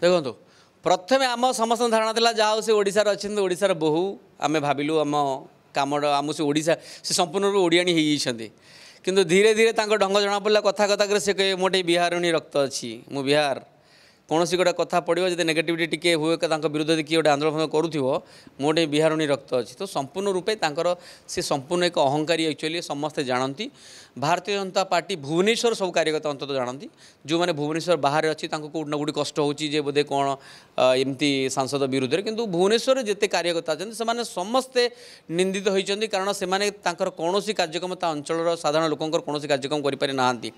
देखो प्रथम आम समस्त धारणा था जहाँ से ओडार अच्छे ओडार बहु आम भाविलु आम कम आम से ओडा से संपूर्ण रूप ओडियाणी होती किंतु धीरे धीरे ढंग जना पड़ा कथा कथा से कहे मोटे बिहारणी रक्त अच्छी मु बिहार कौन गोटे कथा पड़ो जो नेगेटिविटी टी हुए विरुद्ध किए गोटे आंदोलन करूँ मोटे बिहारणी रक्त अच्छी तो संपूर्ण रूपे से संपूर्ण एक अहंकारी एक्चुअली समस्ते जानती भारतीय जनता पार्टी भुवनेश्वर सब कार्यकर्ता अंत जानती जो मैंने भुवनेश्वर बाहर अच्छी कौट ना कौटी कष्ट होचे बोधे कौन एमती सांसद विरुद्ध में किंतु भुवनेश्वर जिते कार्यकर्ता अच्छे समस्ते निंदित होती कारण से कौन कार्यक्रम अंचल साधारण लोक कौन कार्यक्रम करें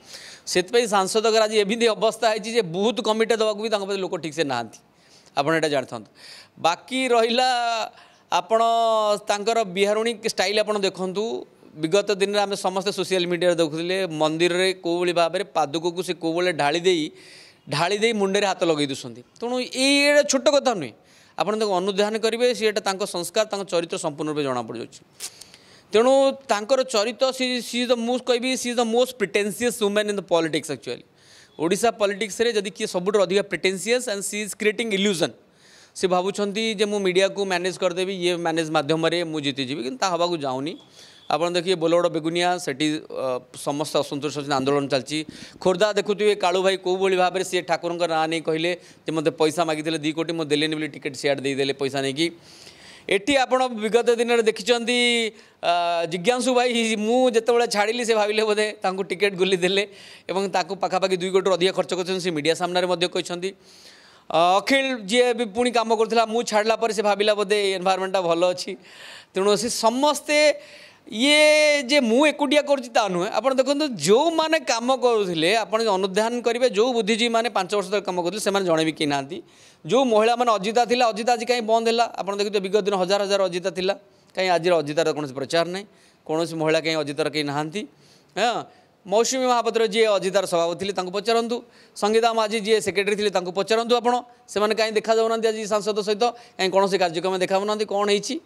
से सांसद आज एमती अवस्था है बहुत कमिटी दवाक भी लोक ठीक से नहांती आपड़ा जानता बाकी रहा आपण बिहारुणी स्टाइल आप देखूँ विगत दिन में आम समस्त सोशल मीडिया देखुले मंदिर में कौ भाव में पादुक को से कौ ढाली मुंडे हाथ लगे दूसरी तेणु ये छोट कथा नुहे आप अनुधान करेंगे सी संस्कार चरित्र संपूर्ण रूप जना पड़ जाए तेणु तांकर चरित्र सी द मोस्ट कहि she the most pretentious women in the politics actually Odisha politics रे जदि किए सबुठ अधिक pretentious and she is creating illusion से भावुंट जे मु मीडिया को मैनेज करदेवी ये मैनेज मध्यम मुझे जीतीजी कि हवा जाऊनी आप देखिए बोलगड़ बेगुनिया से समस्त असंतोष आंदोलन चलती खोर्धा देखुए कालू भाई कौ भाव में सी ठाकुर ना नहीं कहले मत पैसा मागी 2 कोटी मुझे देलेनि बोली टिकेट सियाड़ देदेले पैसा नहीं कि एटी आपण विगत दिन में देखिं जिज्ञासु भाई मुझे छाड़ी से भाविले बोधे टिकेट गुली देले पाखापाखि 2 कोटी अधिक खर्च कर मीडिया सामने कहते अखिल जी भी पुणी कम करूला मु छाड़ला पर से भाविला बोधे एनवायरमेंटा भल अच्छी तेणु से समस्ते ये जे मु एकुटिया करुँचा नुहे आप देखो जो मैंने कम करुले आप अनुधान करेंगे जो बुद्धिजीवी मैंने 5 वर्ष तक कम करुले से जड़े भी किए ना जो महिला मैंने अजिता थी अजिता आज कहीं बंद है आप देखते विगत दिन हजार हजार अजिता थी कहीं आज अजितार कौन प्रचार ना कौन महिला कहीं अजितार कहीं नहांती हाँ मौसुमी महापात्र जी अजितार सभापति थे पचारतु संगीता माझी जी सेक्रेटरी थे पचारतु आपड़ से कहीं देखा जाऊना आज सांसद सहित कहीं कौन कार्यक्रम देखाऊना कौन हो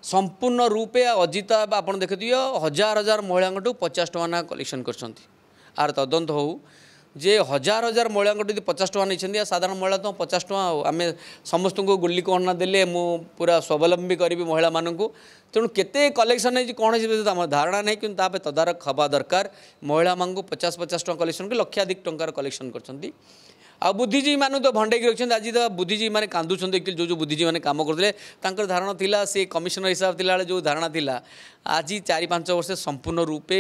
संपूर्ण रूपे अजिता आप देखिए हजार हजार महिला 50 टका कलेक्शन कर तदंत हो जे हजार हजार महिला 50 टका नहीं साधारण महिला तो 50 टका आम समस्त को गुल्ली कहना देले मु पूरा स्वावलंबी करी महिला मानक तेणु केते कलेक्शन है कौन आम धारणा नहीं कि तदारख हवा दरकार महिला मानक 50-50 टका कलेक्शन कर लक्षाधिक टंकार कलेक्शन कर आ बुद्धिजीवी मानू तो भंडे रखते आज तो बुद्धिजीवी मैंने कांदुंट जो बुद्धिजीवी मैंने कम करते धारणा थिला से कमिशनर हिसाब थिला जो धारणा थिला आज 4-5 वर्ष संपूर्ण रूपे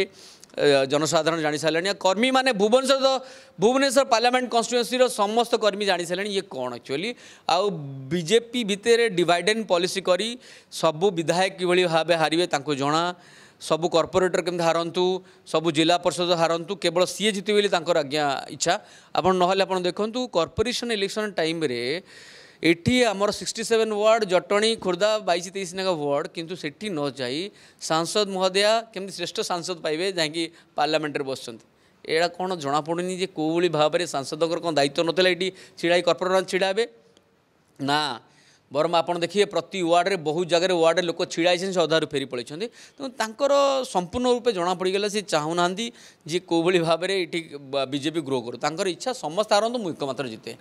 जनसाधारण जानी सारे कर्मी माने भुवनेश्वर पार्लियामेंट कन्स्टिट्यूएंसी समस्त कर्मी जानी सारे ये कौन एक्चुअली आउ बीजेपी भितर डिवाइड एंड पॉलिसी करी सबू विधायक कि भाव हारे जना सबू कॉर्पोरेटर केमती हारंतु सबू जिला परिषद हारंतु केवल सीए जीत बोली आज्ञा इच्छा आप ना देखु कॉर्पोरेशन इलेक्शन टाइम रे एटी आमर 67 वार्ड जटणी खोर्धा 22-23 नाक वार्ड किंतु सेठी न जाई सांसद महोदया केमती श्रेष्ठ सांसद पाइबे जहाँकि पार्लियामेंट बस एड़ा कौन जना पड़नी जे कौ भाव में सांसद कौन दायित्व नाला ये छिड़ा कॉर्पोरेटर छिड़ा हे ना बरम आप देखिए प्रति वार्ड में बहुत जगह वार्ड लोक छिड़ा से अधारू फेरी पड़े तेणु संपूर्ण रूपे जना पड़गला सी चाहूना जी कौ भाव में ये बीजेपी ग्रो करूँ इच्छा समस्त हारंतु मुझे एकमात्र जीते।